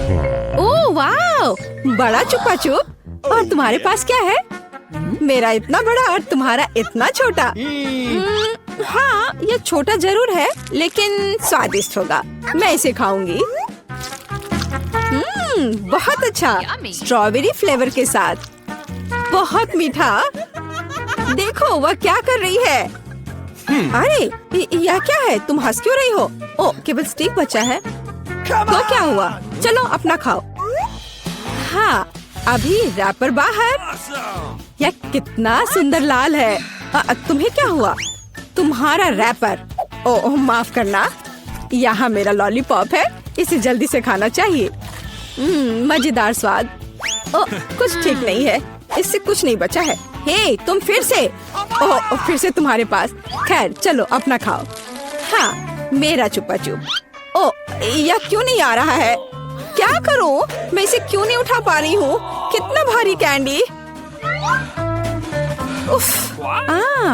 ओह वाह, बड़ा चुपा चुप। और तुम्हारे पास क्या है? मेरा इतना बड़ा और तुम्हारा इतना छोटा। हाँ, ये छोटा जरूर है लेकिन स्वादिष्ट होगा। मैं इसे खाऊंगी। बहुत अच्छा, स्ट्रॉबेरी फ्लेवर के साथ। बहुत मीठा। देखो वह क्या कर रही है। अरे यह क्या है? तुम हंस क्यों रही हो? ओ, केवल स्टिक बचा है। तो क्या हुआ? चलो अपना खाओ। हाँ, अभी रैपर बाहर। यह कितना सुंदर लाल है। तुम्हें क्या हुआ? तुम्हारा रैपर। ओह माफ करना, यहाँ मेरा लॉलीपॉप है, इसे जल्दी से खाना चाहिए। मजेदार स्वाद। ओह, कुछ ठीक नहीं है, इससे कुछ नहीं बचा है। हे, तुम फिर से। ओह, फिर से तुम्हारे पास। खैर चलो अपना खाओ। हाँ, मेरा चुपा चुप। ओह, यह क्यों नहीं आ रहा है? क्या करूं? मैं इसे क्यों नहीं उठा पा रही हूँ? कितना भारी कैंडी। उफ,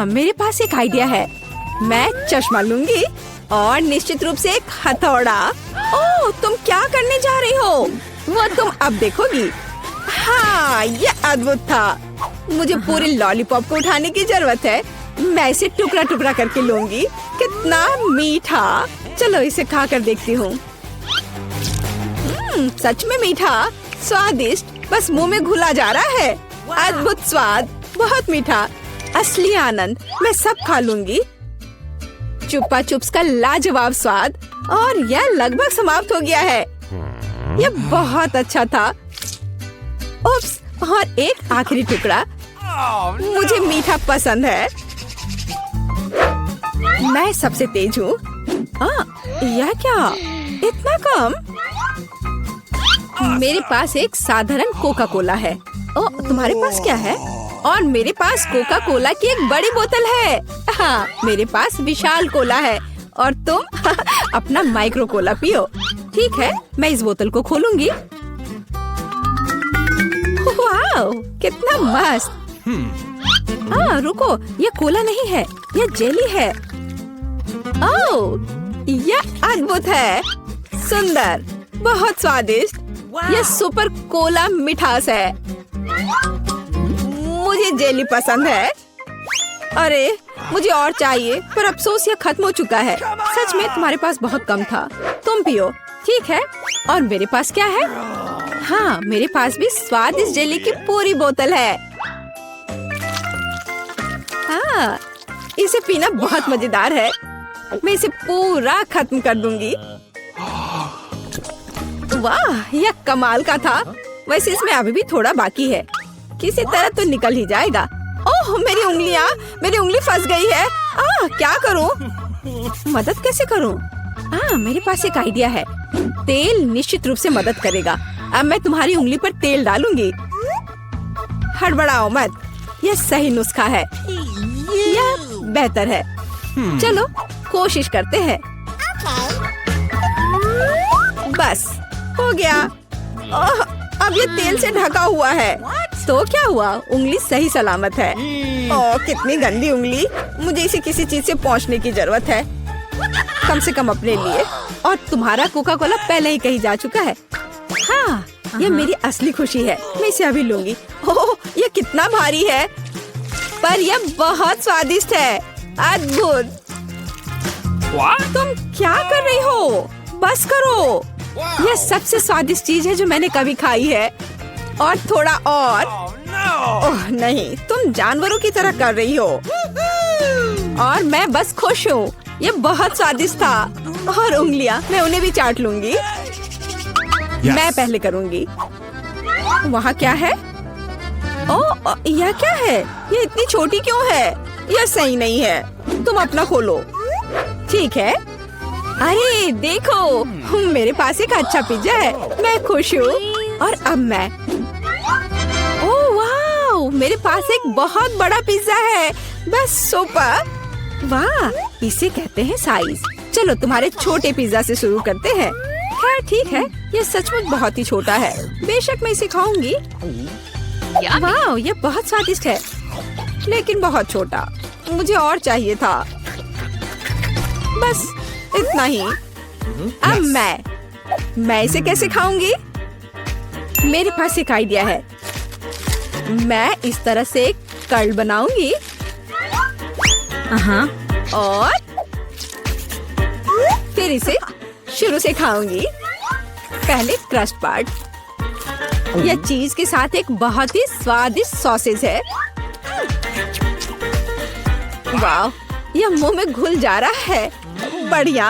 मेरे पास एक आइडिया है। मैं चश्मा लूंगी और निश्चित रूप से एक हथौड़ा। ओह, तुम क्या करने जा रही हो? वो तुम अब देखोगी। हाँ, ये अद्भुत था। मुझे पूरे लॉलीपॉप को उठाने की जरूरत है। मैं इसे टुकड़ा टुकड़ा करके लूंगी। कितना मीठा। चलो इसे खा कर देखती हूँ। सच में मीठा, स्वादिष्ट, बस मुंह में घुला जा रहा है। अद्भुत स्वाद, बहुत मीठा, असली आनंद। मैं सब खा लूंगी। चुप्पा चुप्स का लाजवाब स्वाद। और यह लगभग समाप्त हो गया है। यह बहुत अच्छा था। उप्स, और एक आखिरी टुकड़ा। मुझे मीठा पसंद है। मैं सबसे तेज हूँ। यह क्या? इतना कम? मेरे पास एक साधारण कोका कोला है। ओ, तुम्हारे पास क्या है? और मेरे पास कोका कोला की एक बड़ी बोतल है। हाँ, मेरे पास विशाल कोला है। और तुम अपना माइक्रो कोला पियो। ठीक है, मैं इस बोतल को खोलूंगी। वाह, कितना मस्त। रुको, ये कोला नहीं है, ये जेली है। ओह, यह अद्भुत है। सुंदर, बहुत स्वादिष्ट। यह सुपर कोला मिठास है। मुझे जेली पसंद है। अरे, मुझे और चाहिए, पर अफसोस यह खत्म हो चुका है। सच में तुम्हारे पास बहुत कम था। तुम पियो। ठीक है, और मेरे पास क्या है? हाँ, मेरे पास भी स्वादिष्ट जेली की पूरी बोतल है। हाँ, इसे पीना बहुत मजेदार है। मैं इसे पूरा खत्म कर दूंगी। वाह, यह कमाल का था। वैसे इसमें अभी भी थोड़ा बाकी है। किसी तरह तो निकल ही जाएगा। ओह, मेरी उंगली फंस गई है। क्या करूं? मदद कैसे करूं? मेरे पास एक आइडिया है। तेल निश्चित रूप से मदद करेगा। अब मैं तुम्हारी उंगली पर तेल डालूंगी। हड़बड़ाओ मत, यह सही नुस्खा है। यह बेहतर है। चलो कोशिश करते हैं। बस हो गया। ओह, अब ये तेल से ढका हुआ है। तो क्या हुआ? उंगली सही सलामत है। ओह, कितनी गंदी उंगली। मुझे इसे किसी चीज से पोंछने की जरूरत है, कम से कम अपने लिए। और तुम्हारा कोका कोला पहले ही कहीं जा चुका है। हाँ, ये मेरी असली खुशी है। मैं इसे अभी लूंगी। ओह, ये कितना भारी है, पर यह बहुत स्वादिष्ट है। अद्भुत। तुम क्या कर रही हो? बस करो। यह सबसे स्वादिष्ट चीज है जो मैंने कभी खाई है। और थोड़ा और। ओह नहीं, तुम जानवरों की तरह कर रही हो। और मैं बस खुश हूँ। ये बहुत स्वादिष्ट था। और उंगलियां, मैं उन्हें भी चाट लूंगी। मैं पहले करूंगी। वहाँ क्या है? ओह, यह क्या है? ये इतनी छोटी क्यों है? यह सही नहीं है। तुम अपना खोलो। ठीक है। अरे देखो, मेरे पास एक अच्छा पिज्जा है। मैं खुश हूँ। और अब मैं। ओह वाह, मेरे पास एक बहुत बड़ा पिज्जा है। बस सुपर। वाह, इसे कहते हैं साइज। चलो तुम्हारे छोटे पिज्जा से शुरू करते हैं। खैर ठीक है, ये सचमुच बहुत ही छोटा है। बेशक मैं इसे खाऊंगी। वाह, ये बहुत स्वादिष्ट है, लेकिन बहुत छोटा। मुझे और चाहिए था। बस इतना ही। अब मैं इसे कैसे खाऊंगी? मेरे पास एक आइडिया है। मैं इस तरह से एक कर्ल बनाऊंगी और फिर इसे शुरू से खाऊंगी। पहले क्रस्ट पार्ट। यह चीज के साथ एक बहुत ही स्वादिष्ट सॉसेज है। वाह, यह मुंह में घुल जा रहा है। बढ़िया।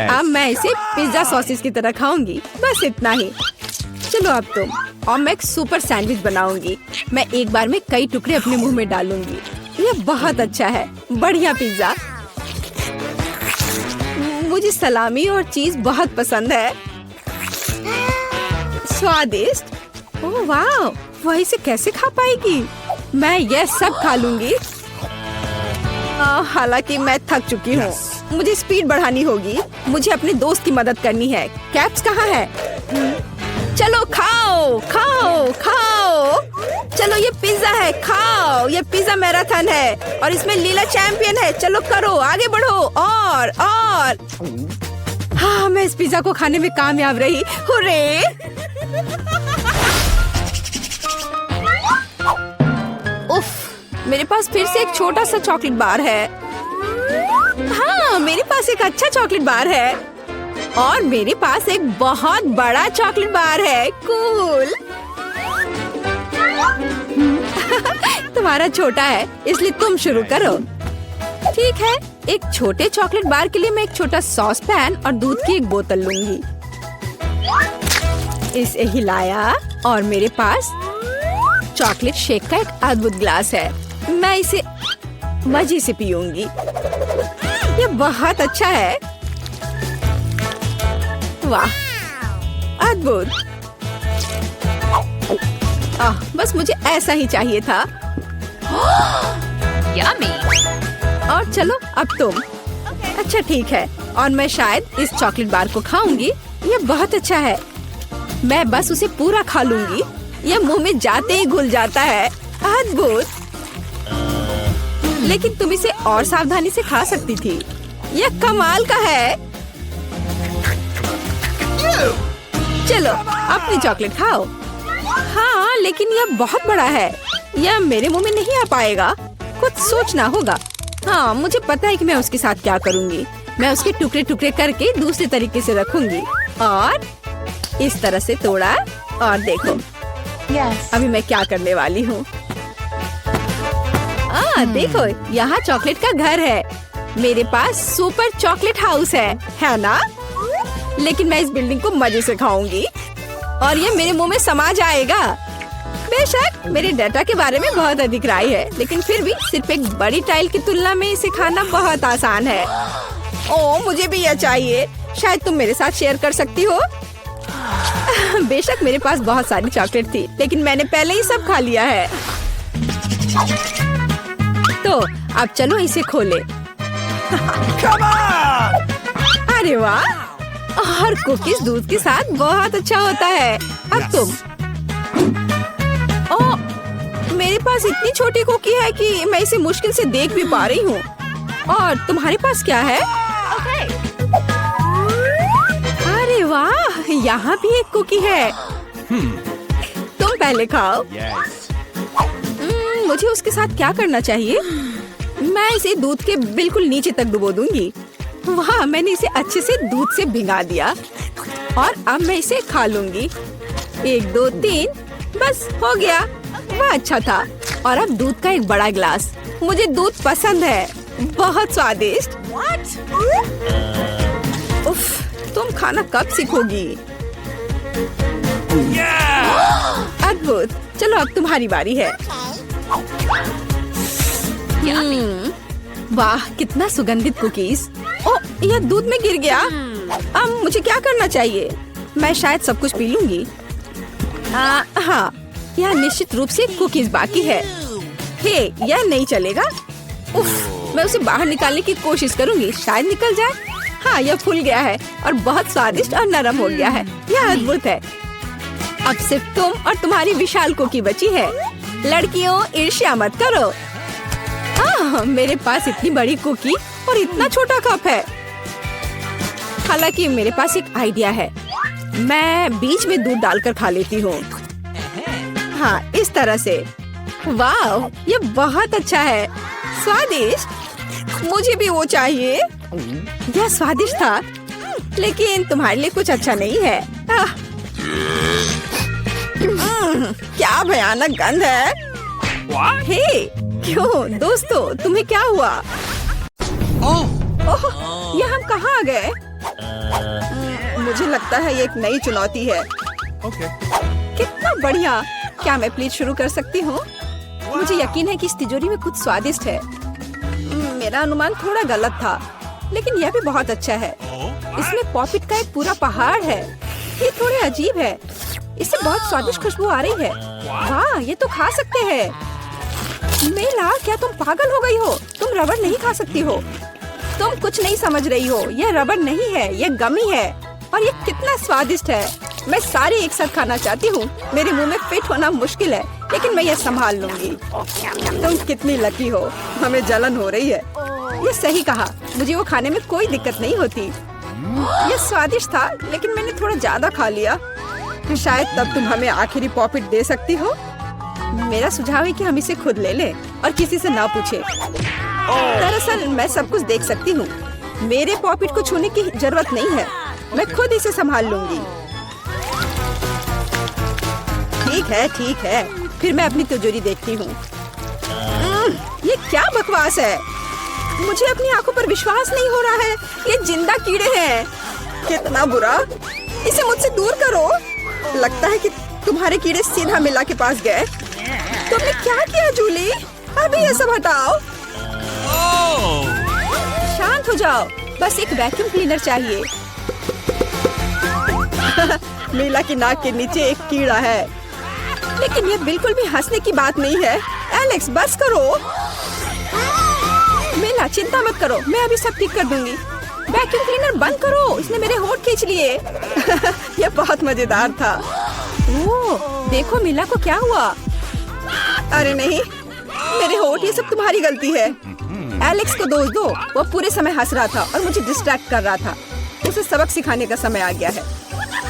अब मैं इसे पिज्जा सॉसेज की तरह खाऊंगी। बस इतना ही। चलो अब तुम। और मैं एक सुपर सैंडविच बनाऊंगी। मैं एक बार में कई टुकड़े अपने मुंह में डालूंगी। यह बहुत अच्छा है। बढ़िया पिज्जा। मुझे सलामी और चीज बहुत पसंद है। स्वादिष्ट। ओह वाह, वह इसे कैसे खा पाएगी? मैं यह सब खा लूंगी। हालांकि मैं थक चुकी हूँ। मुझे स्पीड बढ़ानी होगी। मुझे अपने दोस्त की मदद करनी है। कैप्स कहाँ है? चलो खाओ खाओ खाओ। चलो ये पिज्जा है, खाओ। ये पिज्जा मैराथन है और इसमें लीला चैंपियन है। चलो करो, आगे बढ़ो। और हाँ, मैं इस पिज्जा को खाने में कामयाब रही। हुर्रे! उफ, मेरे पास फिर से एक छोटा सा चॉकलेट बार है। हाँ, मेरे पास एक अच्छा चॉकलेट बार है और मेरे पास एक बहुत बड़ा चॉकलेट बार है। कूल। तुम्हारा छोटा है, इसलिए तुम शुरू करो। ठीक है, एक छोटे चॉकलेट बार के लिए मैं एक छोटा सॉस पैन और दूध की एक बोतल लूंगी। इसे हिलाया और मेरे पास चॉकलेट शेक का एक अद्भुत ग्लास है। मैं इसे मजे से पीऊंगी। ये बहुत अच्छा है। वाह, अद्भुत। बस मुझे ऐसा ही चाहिए था। यम्मी। और चलो अब तुम। अच्छा ठीक है, और मैं शायद इस चॉकलेट बार को खाऊंगी। ये बहुत अच्छा है। मैं बस उसे पूरा खा लूंगी। यह मुंह में जाते ही घुल जाता है। अद्भुत। लेकिन तुम इसे और सावधानी से खा सकती थी। यह कमाल का है। चलो अपनी चॉकलेट खाओ। हाँ, लेकिन यह बहुत बड़ा है। यह मेरे मुंह में नहीं आ पाएगा। कुछ सोचना होगा। हाँ, मुझे पता है कि मैं उसके साथ क्या करूँगी। मैं उसके टुकड़े टुकड़े करके दूसरे तरीके से रखूंगी और इस तरह से तोड़ा। और देखो अभी मैं क्या करने वाली हूँ। देखो, यहाँ चॉकलेट का घर है। मेरे पास सुपर चॉकलेट हाउस है ना? लेकिन मैं इस बिल्डिंग को मजे से खाऊंगी और ये मेरे मुंह में समा जाएगा। बेशक मेरे डाटा के बारे में बहुत अधिक राय है, लेकिन फिर भी सिर्फ एक बड़ी टाइल की तुलना में इसे खाना बहुत आसान है। ओह, मुझे भी यह चाहिए। शायद तुम मेरे साथ शेयर कर सकती हो। बेशक मेरे पास बहुत सारी चॉकलेट थी, लेकिन मैंने पहले ही सब खा लिया है। तो अब चलो इसे खोले। अरे वाह, और कुकीज दूध के साथ बहुत अच्छा होता है। अब तुम। ओह, मेरे पास इतनी छोटी कुकी है कि मैं इसे मुश्किल से देख भी पा रही हूँ। और तुम्हारे पास क्या है? अरे वाह, यहाँ भी एक कुकी है। तुम पहले खाओ। मुझे उसके साथ क्या करना चाहिए? मैं इसे दूध के बिल्कुल नीचे तक डुबो दूंगी। वाह, मैंने इसे अच्छे से दूध से भिगा दिया और अब मैं इसे खा लूंगी। 1 2 3, बस हो गया। वह अच्छा था। और अब दूध का एक बड़ा गिलास। मुझे दूध पसंद है। बहुत स्वादिष्ट। उफ, तुम खाना कब सीखोगी? अद्भुत। चलो अब तुम्हारी बारी है। वाह, कितना सुगंधित कुकीज। ओह, यह दूध में गिर गया। अब मुझे क्या करना चाहिए? मैं शायद सब कुछ पी लूंगी। हाँ, यह निश्चित रूप से कुकीज बाकी है। हे, यह नहीं चलेगा। उफ, मैं उसे बाहर निकालने की कोशिश करूंगी। शायद निकल जाए। हाँ, यह फूल गया है और बहुत स्वादिष्ट और नरम हो गया है। यह अद्भुत है। अब सिर्फ तुम और तुम्हारी विशाल कुकी बची है। लड़कियों, ईर्ष्या मत करो। मेरे पास इतनी बड़ी कुकी और इतना छोटा कप है। हालांकि मेरे पास एक आइडिया है। मैं बीच में दूध डालकर खा लेती हूँ। हाँ, इस तरह से। वाह, ये बहुत अच्छा है, स्वादिष्ट। मुझे भी वो चाहिए। यह स्वादिष्ट था, लेकिन तुम्हारे लिए कुछ अच्छा नहीं है। क्या भयानक गंध है। हे, क्यों दोस्तों, तुम्हें क्या हुआ? ओह, ये हम कहाँ आ गए? मुझे लगता है ये एक नई चुनौती है। कितना बढ़िया। क्या मैं प्लीज शुरू कर सकती हूँ? मुझे यकीन है कि इस तिजोरी में कुछ स्वादिष्ट है। मेरा अनुमान थोड़ा गलत था, लेकिन यह भी बहुत अच्छा है। इसमें पॉपिट का एक पूरा पहाड़ है। ये थोड़े अजीब है। इससे बहुत स्वादिष्ट खुशबू आ रही है। वाह, ये तो खा सकते हैं। मेला, क्या तुम पागल हो गई हो? तुम रबड़ नहीं खा सकती हो। तुम कुछ नहीं समझ रही हो। यह रबड़ नहीं है, यह गमी है। और ये कितना स्वादिष्ट है। मैं सारे एक साथ खाना चाहती हूँ। मेरे मुंह में फिट होना मुश्किल है, लेकिन मैं ये संभाल लूंगी। तुम कितनी लकी हो। हमें जलन हो रही है। ये सही कहा, मुझे वो खाने में कोई दिक्कत नहीं होती। ये स्वादिष्ट था, लेकिन मैंने थोड़ा ज्यादा खा लिया। शायद तब तुम हमें आखिरी पॉपिट दे सकती हो। मेरा सुझाव है कि हम इसे खुद ले लें और किसी से ना पूछे। दरअसल मैं सब कुछ देख सकती हूँ। मेरे पॉपिट को छूने की जरूरत नहीं है। मैं खुद इसे संभाल लूंगी। ठीक है। फिर मैं अपनी तिजोरी देखती हूँ। ये क्या बकवास है। मुझे अपनी आंखों पर विश्वास नहीं हो रहा है। ये जिंदा कीड़े हैं। कितना बुरा। इसे मुझसे दूर करो। लगता है कि तुम्हारे कीड़े सीधा मिला के पास गए। तुमने क्या किया जूली? अभी ये सब हटाओ। शांत हो जाओ। बस एक वैक्यूम क्लीनर चाहिए। मीला की नाक के नीचे एक कीड़ा है, लेकिन ये बिल्कुल भी हंसने की बात नहीं है। एलेक्स, बस करो। मीला, चिंता मत करो, मैं अभी सब ठीक कर दूंगी। वैक्यूम क्लीनर बंद करो, इसने मेरे होंठ खींच लिए। यह बहुत मजेदार था। ओह, देखो मीला को क्या हुआ। अरे नहीं, मेरे होंठ, ये सब तुम्हारी गलती है। एलेक्स को दोष दो। वो पूरे समय हंस रहा था और मुझे डिस्ट्रैक्ट कर रहा था। उसे सबक सिखाने का समय आ गया है।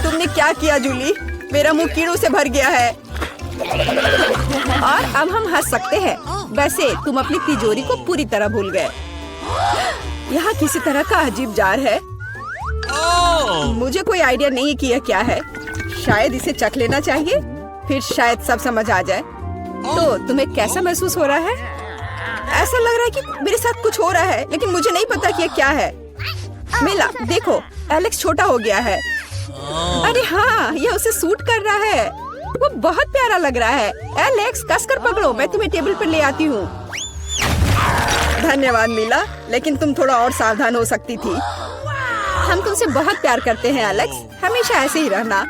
तुमने क्या किया जूली? मेरा मुंह कीड़ों से भर गया है। और अब हम हंस सकते हैं। वैसे तुम अपनी तिजोरी को पूरी तरह भूल गए। यहाँ किसी तरह का अजीब जार है। मुझे कोई आइडिया नहीं कि यह क्या है। शायद इसे चख लेना चाहिए, फिर शायद सब समझ आ जाए। तो तुम्हें कैसा महसूस हो रहा है? ऐसा लग रहा है कि मेरे साथ कुछ हो रहा है, लेकिन मुझे नहीं पता कि यह क्या है। मिला, देखो, एलेक्स छोटा हो गया है। अरे हाँ, ये उसे सूट कर रहा है। वो बहुत प्यारा लग रहा है। एलेक्स, कसकर पकड़ो, मैं तुम्हें टेबल पर ले आती हूँ। धन्यवाद मीला, लेकिन तुम थोड़ा और सावधान हो सकती थी। हम तुमसे बहुत प्यार करते हैं एलेक्स, हमेशा ऐसे ही रहना।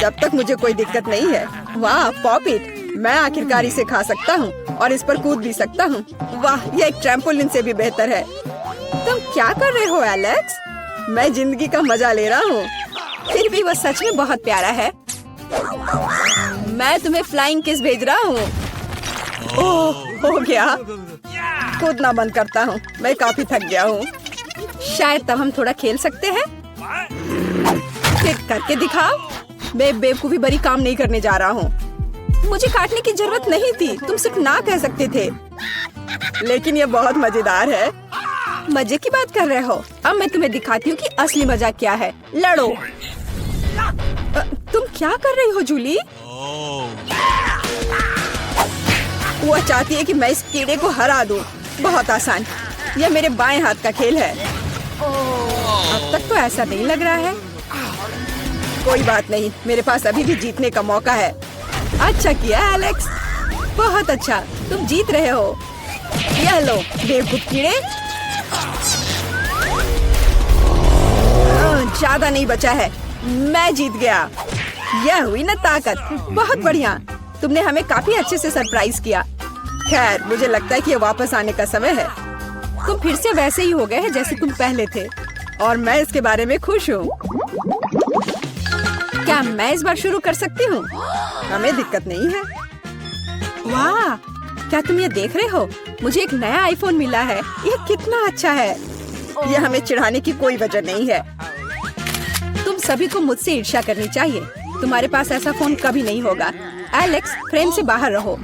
जब तक मुझे कोई दिक्कत नहीं है। वाह, पॉपिट, मैं आखिरकार इसे खा सकता हूँ और इस पर कूद भी सकता हूँ। वाह, यह एक ट्रैम्पोलिन से भी बेहतर है। तुम क्या कर रहे हो एलेक्स? मैं जिंदगी का मजा ले रहा हूँ। फिर भी वो सच में बहुत प्यारा है। मैं तुम्हें फ्लाइंग किस भेज रहा हूँ। ओह, हो गया। कूदना बंद करता हूँ, मैं काफी थक गया हूँ। शायद तब हम थोड़ा खेल सकते हैं। फिर करके दिखाओ। मैं बेवकूफी भरी काम नहीं करने जा रहा हूँ। मुझे काटने की जरूरत नहीं थी, तुम सिर्फ ना कह सकते थे। लेकिन ये बहुत मजेदार है। मजे की बात कर रहे हो? अब मैं तुम्हें दिखाती हूँ कि असली मजा क्या है। लड़ो। तुम क्या कर रही हो जूली? वो चाहती है कि मैं इस कीड़े को हरा दूं। बहुत आसान। यह मेरे बाएं हाथ का खेल है। अब तक तो ऐसा नहीं लग रहा है। कोई बात नहीं, मेरे पास अभी भी जीतने का मौका है। अच्छा किया एलेक्स, बहुत अच्छा, तुम जीत रहे हो। यह लो बेवकूफ कीड़े। ज्यादा नहीं बचा है, मैं जीत गया। यह हुई ना ताकत। बहुत बढ़िया, तुमने हमें काफी अच्छे से सरप्राइज किया। खैर, मुझे लगता है कि ये वापस आने का समय है। तुम फिर से वैसे ही हो गए हैं जैसे तुम पहले थे, और मैं इसके बारे में खुश हूँ। क्या मैं इस बार शुरू कर सकती हूँ? हमें दिक्कत नहीं है। वाह, क्या तुम ये देख रहे हो? मुझे एक नया आईफोन मिला है। यह कितना अच्छा है। यह हमें चिढ़ाने की कोई वजह नहीं है। तुम सभी को मुझसे ईर्ष्या करनी चाहिए। तुम्हारे पास ऐसा फोन कभी नहीं होगा। एलेक्स, फ्रेम से बाहर रहो।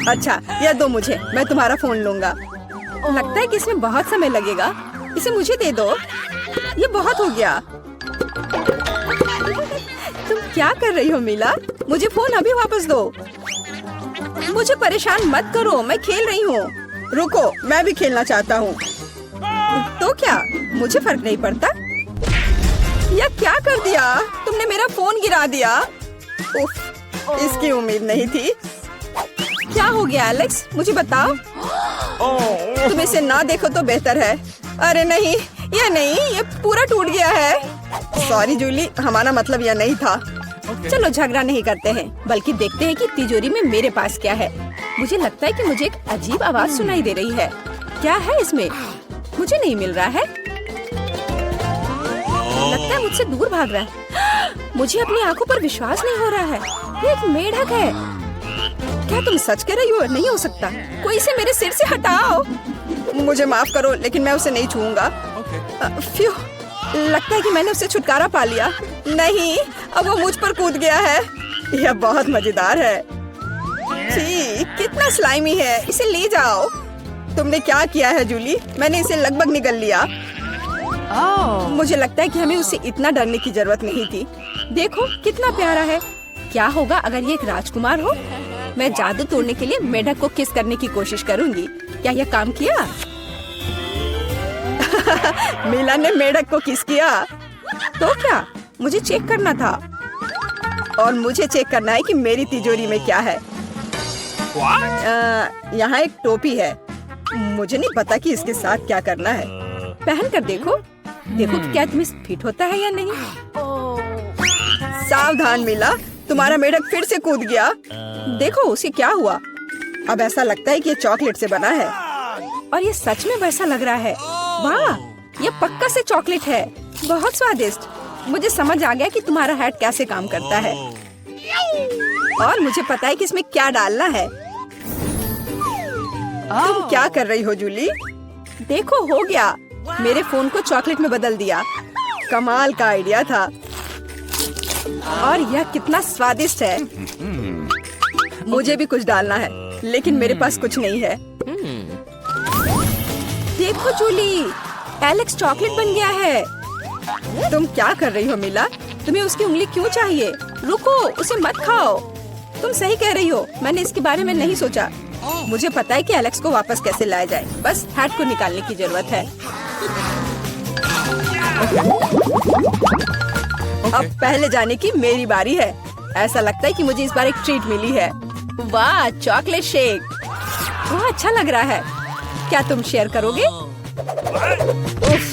अच्छा, यह दो मुझे, मैं तुम्हारा फोन लूंगा। लगता है कि इसमें बहुत समय लगेगा। इसे मुझे दे दो। ये बहुत हो गया। तुम क्या कर रही हो मीला? मुझे फोन अभी वापस दो। मुझे परेशान मत करो, मैं खेल रही हूँ। रुको, मैं भी खेलना चाहता हूँ। तो क्या, मुझे फर्क नहीं पड़ता। यह क्या कर दिया तुमने? मेरा फोन गिरा दिया। उफ, इसकी उम्मीद नहीं थी। क्या हो गया एलेक्स, मुझे बताओ। तुम इसे ना देखो तो बेहतर है। अरे नहीं, ये पूरा टूट गया है। सॉरी जूली, हमारा मतलब यह नहीं था। चलो झगड़ा नहीं करते हैं, बल्कि देखते हैं कि तिजोरी में मेरे पास क्या है। मुझे लगता है कि मुझे एक अजीब आवाज सुनाई दे रही है। क्या है इसमें? मुझे नहीं मिल रहा है। लगता है मुझसे दूर भाग रहा है। मुझे अपनी आंखों पर विश्वास नहीं हो रहा है। ये एक मेढक है। क्या तुम सच कह रही हो? नहीं हो सकता। कोई इसे मेरे सिर से हटाओ। मुझे माफ करो, लेकिन मैं उसे नहीं छूऊंगा। फ्यू, लगता है कि मैंने उसे छुटकारा पा लिया। नहीं, अब वो मुझ पर कूद गया है। यह बहुत मजेदार है। छी, कितना स्लाइमी है। इसे ले जाओ। तुमने क्या किया है जूली? मैंने इसे लगभग निगल लिया। मुझे लगता है कि हमें उसे इतना डरने की जरूरत नहीं थी। देखो कितना प्यारा है। क्या होगा अगर ये एक राजकुमार हो? मैं जादू तोड़ने के लिए मेढक को किस करने की कोशिश करूंगी। क्या यह काम किया? मीला ने मेढक को किस किया। तो क्या, मुझे चेक करना था। और मुझे चेक करना है कि मेरी तिजोरी में क्या है। यहाँ एक टोपी है। मुझे नहीं पता कि इसके साथ क्या करना है। पहन कर देखो कि क्या तुम्हें फिट होता है या नहीं। सावधान मीला, तुम्हारा मेढक फिर से कूद गया। देखो उसे क्या हुआ। अब ऐसा लगता है कि ये चॉकलेट से बना है। और ये सच में वैसा लग रहा है। वाह, ये पक्का से चॉकलेट है। बहुत स्वादिष्ट। मुझे समझ आ गया कि तुम्हारा हैट कैसे काम करता है। और मुझे पता है कि इसमें क्या डालना है। तुम क्या कर रही हो जूली? देखो हो गया। मेरे फोन को चॉकलेट में बदल दिया। कमाल का आइडिया था। और यह कितना स्वादिष्ट है। मुझे भी कुछ डालना है, लेकिन मेरे पास कुछ नहीं है। देखो जूली, एलेक्स चॉकलेट बन गया है। तुम क्या कर रही हो मीला? तुम्हें उसकी उंगली क्यों चाहिए? रुको, उसे मत खाओ। तुम सही कह रही हो, मैंने इसके बारे में नहीं सोचा। मुझे पता है कि एलेक्स को वापस कैसे लाया जाए। बस हैट को निकालने की जरूरत है। अब पहले जाने की मेरी बारी है। ऐसा लगता है कि मुझे इस बार एक ट्रीट मिली है। वाह, चॉकलेट शेक। वाह, अच्छा लग रहा है। क्या तुम शेयर करोगे? उफ,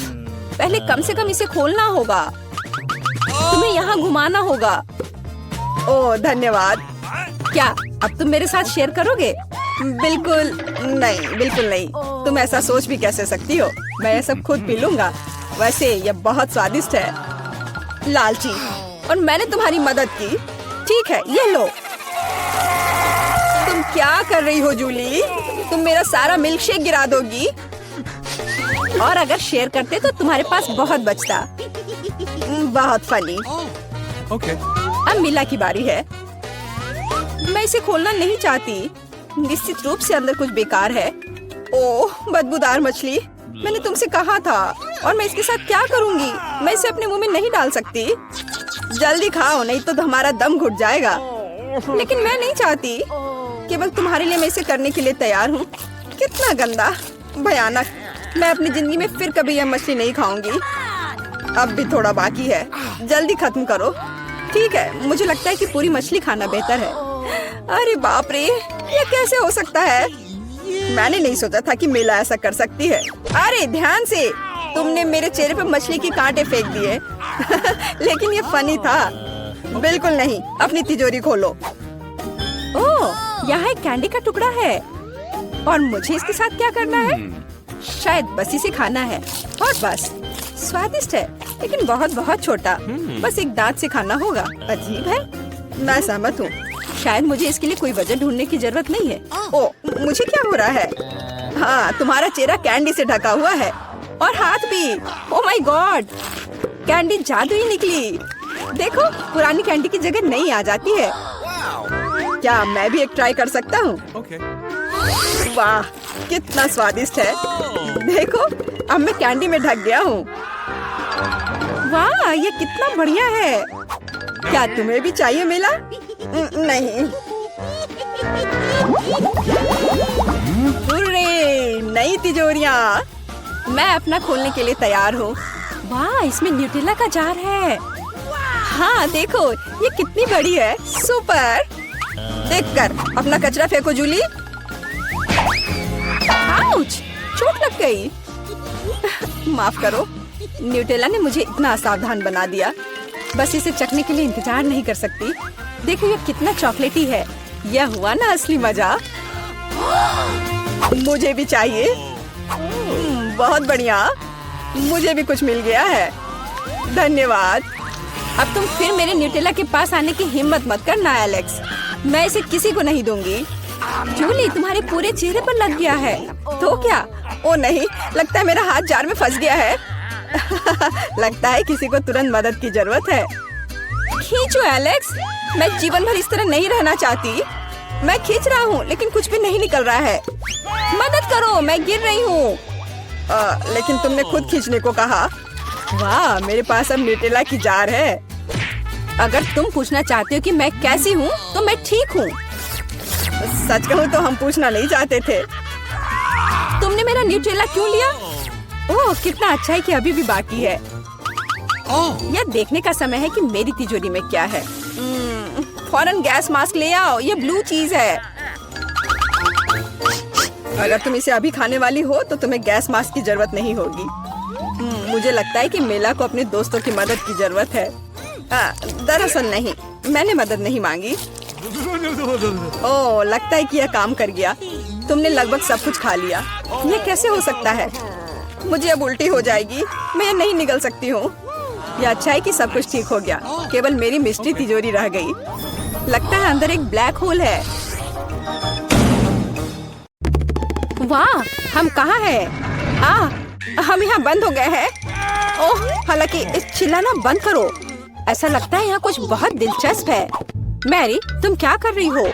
पहले कम से कम इसे खोलना होगा। तुम्हें यहाँ घुमाना होगा। ओह धन्यवाद। क्या अब तुम मेरे साथ शेयर करोगे? बिल्कुल नहीं, बिल्कुल नहीं। तुम ऐसा सोच भी कैसे सकती हो? मैं ये सब खुद पी लूंगा। वैसे ये बहुत स्वादिष्ट है। लालची, और मैंने तुम्हारी मदद की। ठीक है, ये लो। तुम क्या कर रही हो जूली? तुम मेरा सारा मिल्क शेक गिरा दोगी। और अगर शेयर करते तो तुम्हारे पास बहुत बचता। बहुत फनी। अब मीला की बारी है। मैं इसे खोलना नहीं चाहती। निश्चित रूप से अंदर कुछ बेकार है। ओह, बदबूदार मछली। मैंने तुमसे कहा था। और मैं इसके साथ क्या करूंगी? मैं इसे अपने मुंह में नहीं डाल सकती। जल्दी खाओ, नहीं तो हमारा दम घुट जाएगा। लेकिन मैं नहीं चाहती। केवल तुम्हारे लिए मैं इसे करने के लिए तैयार हूँ। कितना गंदा, भयानक। मैं अपनी जिंदगी में फिर कभी यह मछली नहीं खाऊंगी। अब भी थोड़ा बाकी है। जल्दी खत्म करो। ठीक है, मुझे लगता है कि पूरी मछली खाना बेहतर है। अरे बाप रे, ये कैसे हो सकता है? मैंने नहीं सोचा था कि मीला ऐसा कर सकती है। अरे ध्यान से, तुमने मेरे चेहरे पे मछली के कांटे फेंक दिए। लेकिन ये फनी था। बिल्कुल नहीं। अपनी तिजोरी खोलो। ओह, यहाँ एक कैंडी का टुकड़ा है। और मुझे इसके साथ क्या करना है? शायद बस इसे खाना है। और बस। स्वादिष्ट है, लेकिन बहुत बहुत छोटा। बस एक दांत से खाना होगा। अजीब है। मैं सहमत हूँ। शायद मुझे इसके लिए कोई वजह ढूंढने की जरूरत नहीं है। ओह, मुझे क्या हो रहा है? हाँ, तुम्हारा चेहरा कैंडी से ढका हुआ है। और हाथ भी। ओह माय गॉड, कैंडी जादुई निकली। देखो, पुरानी कैंडी की जगह नई आ जाती है। क्या मैं भी एक ट्राई कर सकता हूँ? वाह, कितना स्वादिष्ट है। देखो, अब मैं कैंडी में ढक गया हूँ। वाह, ये कितना बढ़िया है। क्या तुम्हें भी चाहिए मेला? नहीं। हुर्रे, नई तिजोरियाँ। मैं अपना खोलने के लिए तैयार हूँ। वाह, इसमें न्यूटेला का जार है। हाँ देखो, ये कितनी बड़ी है। सुपर। देखकर अपना कचरा फेंको जूली। आउच, चोट लग गई। माफ करो, न्यूटेला ने मुझे इतना असावधान बना दिया। बस इसे चखने के लिए इंतजार नहीं कर सकती। देखो, ये कितना चॉकलेटी है। यह हुआ ना असली मजा। मुझे भी चाहिए। बहुत बढ़िया, मुझे भी कुछ मिल गया है। धन्यवाद। अब तुम फिर मेरे न्यूटेला के पास आने की हिम्मत मत करना एलेक्स। मैं इसे किसी को नहीं दूंगी। जूली, तुम्हारे पूरे चेहरे पर लग गया है। तो क्या? ओ नहीं, लगता है मेरा हाथ जार में फंस गया है। लगता है किसी को तुरंत मदद की जरूरत है। खींचो एलेक्स, मैं जीवन भर इस तरह नहीं रहना चाहती। मैं खींच रहा हूँ लेकिन कुछ भी नहीं निकल रहा है। मदद करो, मैं गिर रही हूँ। लेकिन तुमने खुद खींचने को कहा। वाह, मेरे पास अब न्यूटेला की जार है। अगर तुम पूछना चाहते हो कि मैं कैसी हूँ, तो मैं ठीक हूँ। सच कहूँ तो हम पूछना नहीं चाहते थे। तुमने मेरा न्यूटेला क्यों लिया? ओह, कितना अच्छा है कि अभी भी बाकी है। यह देखने का समय है कि मेरी तिजोरी में क्या है। फौरन गैस मास्क ले आओ, ये ब्लू चीज है। अगर तुम इसे अभी खाने वाली हो तो तुम्हें गैस मास्क की जरूरत नहीं होगी। मुझे लगता है कि मेला को अपने दोस्तों की मदद की जरूरत है। दरअसल नहीं, मैंने मदद नहीं मांगी। ओह, लगता है कि यह काम कर गया। तुमने लगभग सब कुछ खा लिया। यह कैसे हो सकता है? मुझे अब उल्टी हो जाएगी। मैं नहीं निकल सकती हूँ। यह अच्छा है कि सब कुछ ठीक हो गया। केवल मेरी मिस्ट्री तिजोरी रह गई। लगता है अंदर एक ब्लैक होल है। वाह, हम कहाँ हैं? हम यहाँ बंद हो गए हैं। ओह, हालांकि इस चिल्लाना बंद करो। ऐसा लगता है यहाँ कुछ बहुत दिलचस्प है। मैरी, तुम क्या कर रही हो?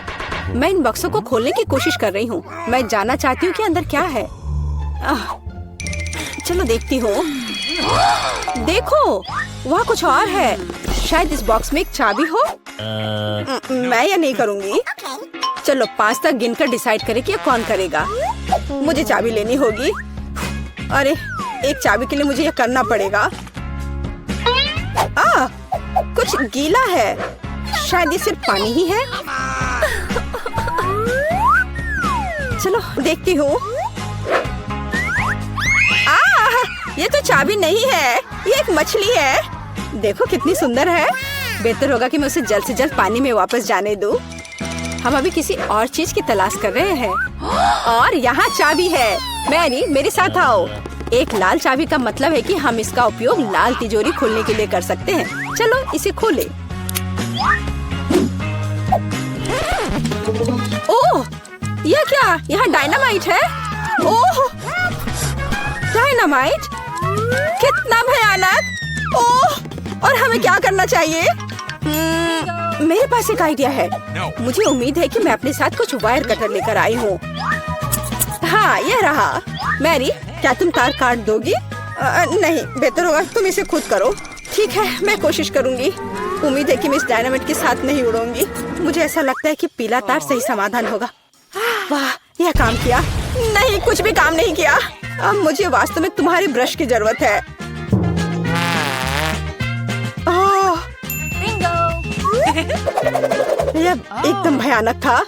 मैं इन बक्सों को खोलने की कोशिश कर रही हूँ। मैं जानना चाहती हूँ कि अंदर क्या है। चलो देखती हूँ। देखो, वहाँ कुछ और है। शायद इस बॉक्स में एक चाबी हो। मैं यह नहीं करूँगी। चलो 5 तक गिनकर डिसाइड करें कि कौन करेगा। मुझे चाबी लेनी होगी। अरे, एक चाबी के लिए मुझे यह करना पड़ेगा। कुछ गीला है। शायद ये सिर्फ पानी ही है। चलो देखती हूँ। ये तो चाबी नहीं है, ये एक मछली है। देखो कितनी सुंदर है। बेहतर होगा कि मैं उसे जल्द से जल्द पानी में वापस जाने दूँ। हम अभी किसी और चीज की तलाश कर रहे हैं। और यहाँ चाबी है। मैरी, मेरे साथ आओ। एक लाल चाबी का मतलब है कि हम इसका उपयोग लाल तिजोरी खोलने के लिए कर सकते हैं। चलो इसे खोलें। ओह, यह क्या? यहाँ डायनामाइट है। ओह, डायनामाइट, कितना भयानक। ओह, और हमें क्या करना चाहिए? मेरे पास एक आइडिया है। मुझे उम्मीद है कि मैं अपने साथ कुछ वायर कटर लेकर आई हूँ। हाँ, यह रहा। मैरी, क्या तुम तार काट दोगी? नहीं, बेहतर होगा तुम इसे खुद करो। ठीक है, मैं कोशिश करूँगी। उम्मीद है कि मैं इस डायनामाइट के साथ नहीं उड़ूंगी। मुझे ऐसा लगता है कि पीला तार सही समाधान होगा। वाह, यह काम किया। नहीं, कुछ भी काम नहीं किया। अब मुझे वास्तव में तुम्हारी ब्रश की जरूरत है। यह एकदम भयानक था।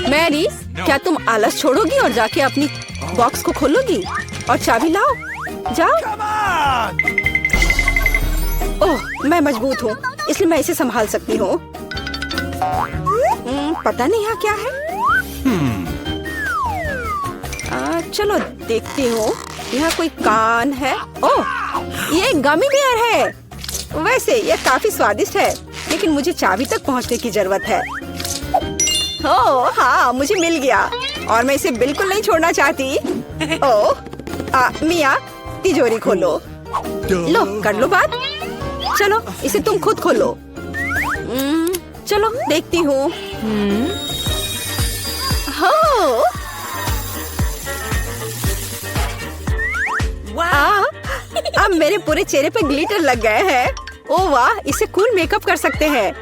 मैरी, क्या तुम आलस छोड़ोगी और जाके अपनी बॉक्स को खोलोगी और चाबी लाओ? जाओ। ओह, मैं मजबूत हूँ, इसलिए मैं इसे संभाल सकती हूँ। पता नहीं यहाँ क्या है। चलो देखती हूँ। यहाँ कोई कान है। ओह, ये गमी बेयर है। वैसे ये काफी स्वादिष्ट है, लेकिन मुझे चाबी तक पहुँचने की जरूरत है। ओह हाँ, मुझे मिल गया और मैं इसे बिल्कुल नहीं छोड़ना चाहती। ओह, मिया, तिजोरी खोलो। लो, कर लो बात। चलो इसे तुम खुद खोलो। चलो देखती हूँ। अब मेरे पूरे चेहरे पे ग्लिटर लग गए हैं। ओह वाह, इसे कूल मेकअप कर सकते हैं।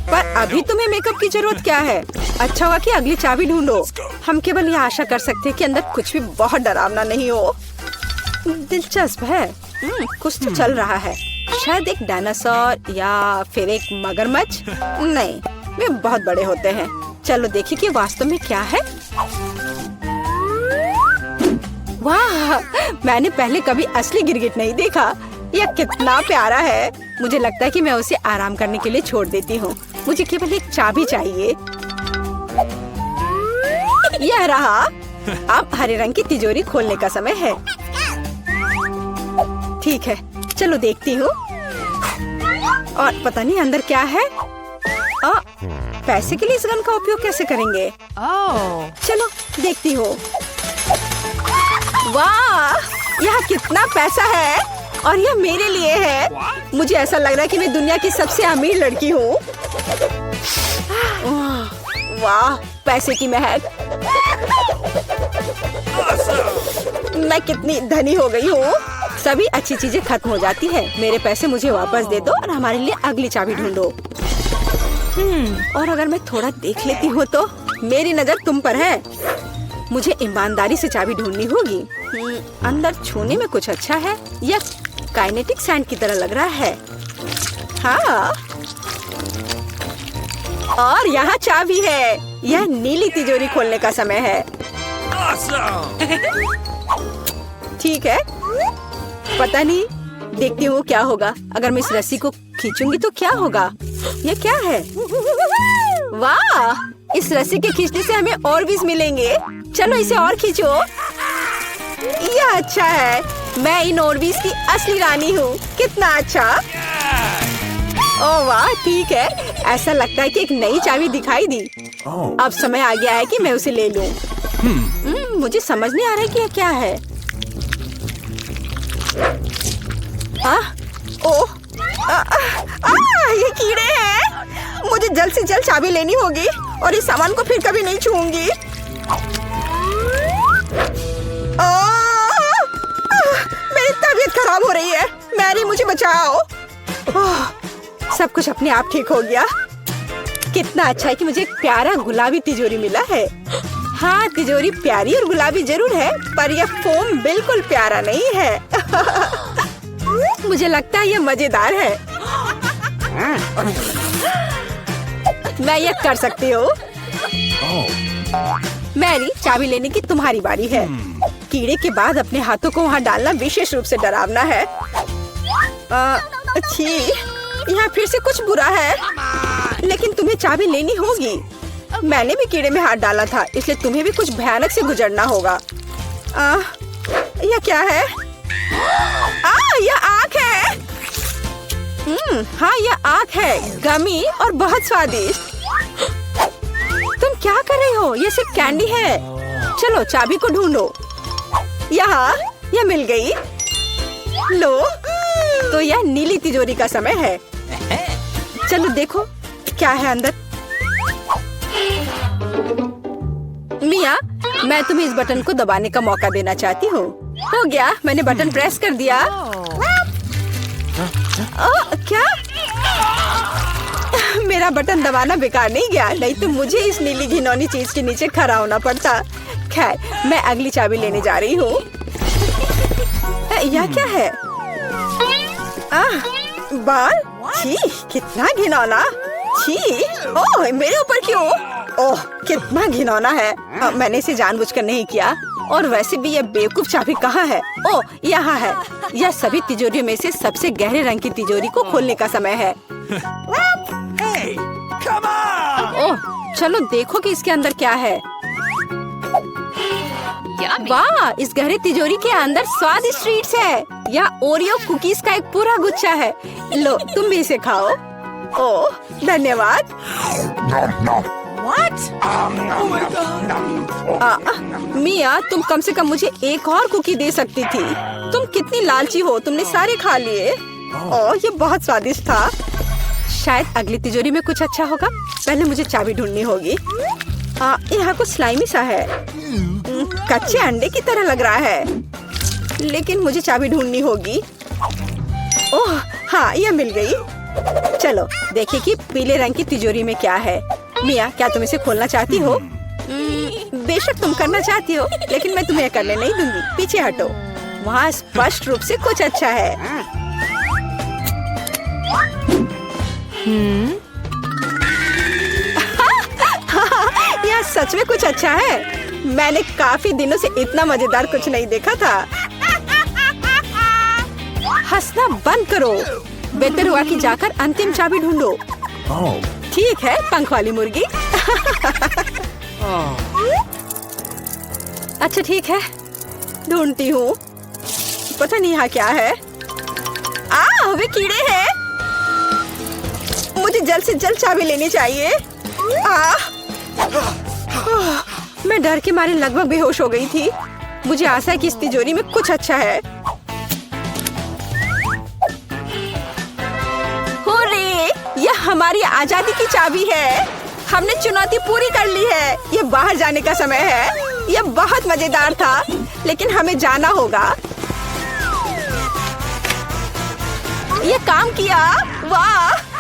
पर अभी तुम्हें मेकअप की जरूरत क्या है? अच्छा हुआ कि अगली चाबी ढूंढो। हम केवल ये आशा कर सकते हैं कि अंदर कुछ भी बहुत डरावना नहीं हो। दिलचस्प है। कुछ तो चल रहा है। शायद एक डायनासोर या फिर एक मगरमच्छ। नहीं, वे बहुत बड़े होते हैं। चलो देखिए कि वास्तव में क्या है। वाह, मैंने पहले कभी असली गिरगिट नहीं देखा। यह कितना प्यारा है। मुझे लगता है कि मैं उसे आराम करने के लिए छोड़ देती हूँ। मुझे केवल एक चाबी चाहिए। यह रहा। अब हरे रंग की तिजोरी खोलने का समय है। ठीक है, चलो देखती हूँ। और पता नहीं अंदर क्या है। पैसे के लिए इस गन का उपयोग कैसे करेंगे? चलो देखती हूँ। वाह, यह कितना पैसा है और यह मेरे लिए है। मुझे ऐसा लग रहा है कि मैं दुनिया की सबसे अमीर लड़की हूँ। वाह, पैसे की महक। मैं कितनी धनी हो गई हूँ। सभी अच्छी चीजें खत्म हो जाती है। मेरे पैसे मुझे वापस दे दो और हमारे लिए अगली चाबी ढूंढो। और अगर मैं थोड़ा देख लेती हूँ तो मेरी नजर तुम पर है। मुझे ईमानदारी से चाबी ढूंढनी होगी। अंदर छूने में कुछ अच्छा है। यह काइनेटिक सैंड की तरह लग रहा है। हाँ, और यहाँ चाबी है। यह नीली तिजोरी खोलने का समय है। ठीक है, पता नहीं, देखती हूँ क्या होगा। अगर मैं इस रस्सी को खींचूंगी तो क्या होगा? यह क्या है? वाह, इस रस्सी के खींचने से हमें और भी मिलेंगे। चलो इसे और खींचो। यह अच्छा है। मैं इन ऑर्बिस की असली रानी हूँ। कितना अच्छा। ओह वाह, ठीक है। ऐसा लगता है कि एक नई चाबी दिखाई दी। अब समय आ गया है कि मैं उसे ले लूं। मुझे समझ नहीं आ रहा है कि यह क्या है। ओह, ये कीड़े हैं। मुझे जल्द से जल्द चाबी लेनी होगी और इस सामान को फिर कभी नहीं छूऊंगी। मेरी तबीयत खराब हो रही है। मैरी, मुझे बचाओ। सब कुछ अपने आप ठीक हो गया। कितना अच्छा है कि मुझे एक प्यारा गुलाबी तिजोरी मिला है। हाँ, तिजोरी प्यारी और गुलाबी जरूर है, पर यह फोम बिल्कुल प्यारा नहीं है। मुझे लगता है यह मजेदार है। मैं यह कर सकती हूँ। मैरी, चाबी लेने की तुम्हारी बारी है। कीड़े के बाद अपने हाथों को वहाँ डालना विशेष रूप से डरावना है। अच्छी, यहाँ फिर से कुछ बुरा है। लेकिन तुम्हें चाबी लेनी होगी। मैंने भी कीड़े में हाथ डाला था, इसलिए तुम्हें भी कुछ भयानक से गुजरना होगा। यह क्या है? यह आँख है। हाँ, यह आँख है, गमी और बहुत स्वादिष्ट। तुम क्या कर रही हो? यह सिर्फ कैंडी है। चलो चाबी को ढूंढो। यहाँ, यह मिल गई। लो, तो यह नीली तिजोरी का समय है। चलो देखो क्या है अंदर। मिया, मैं तुम्हें इस बटन को दबाने का मौका देना चाहती हूँ। हो गया, मैंने बटन प्रेस कर दिया। क्या? मेरा बटन दबाना बेकार नहीं गया, नहीं तो मुझे इस नीली घिनौनी चीज के नीचे खड़ा होना पड़ता। खैर, मैं अगली चाबी लेने जा रही हूँ। यह क्या है? बाल? छी, कितना घिनौना। छी, ओह, मेरे ऊपर क्यों? ओह, कितना घिनौना है। मैंने इसे जानबूझकर नहीं किया। और वैसे भी यह बेवकूफ चाबी कहाँ है? ओह, यहाँ है। यह सभी तिजोरियों में से सबसे गहरे रंग की तिजोरी को खोलने का समय है। ओह, चलो देखो कि इसके अंदर क्या है। वाह, इस गहरे तिजोरी के अंदर स्वादिष्ट ट्रीट्स है। यह ओरियो कुकीज का एक पूरा गुच्छा है। लो, तुम भी इसे खाओ। ओह, धन्यवाद। मिया, तुम कम से कम मुझे एक और कुकी दे सकती थी। तुम कितनी लालची हो, तुमने सारे खा लिए। ओह, ये बहुत स्वादिष्ट था। शायद अगली तिजोरी में कुछ अच्छा होगा। पहले मुझे चाबी ढूंढनी होगी। यहाँ कुछ स्लाइमी सा है। कच्चे अंडे की तरह लग रहा है, लेकिन मुझे चाबी ढूंढनी होगी। ओह हाँ, यह मिल गई। चलो देखिए कि पीले रंग की तिजोरी में क्या है। मिया, क्या तुम इसे खोलना चाहती हो? बेशक तुम करना चाहती हो, लेकिन मैं तुम्हें करने नहीं दूंगी। पीछे हटो। वहाँ स्पष्ट रूप से कुछ अच्छा है। यह सच में कुछ अच्छा है। मैंने काफी दिनों से इतना मजेदार कुछ नहीं देखा था। हंसना बंद करो। बेहतर हुआ कि जाकर अंतिम चाबी ढूंढो। ठीक है, पंख वाली मुर्गी। अच्छा ठीक है, ढूंढती हूँ। पता नहीं यहाँ क्या है। वे कीड़े हैं। मुझे जल्द से जल्द चाबी लेनी चाहिए। मैं डर के मारे लगभग बेहोश हो गई थी। मुझे आशा है कि इस तिजोरी में कुछ अच्छा है। हुर्रे! यह हमारी आजादी की चाबी है। हमने चुनौती पूरी कर ली है। यह बाहर जाने का समय है। यह बहुत मजेदार था, लेकिन हमें जाना होगा। यह काम किया। वाह!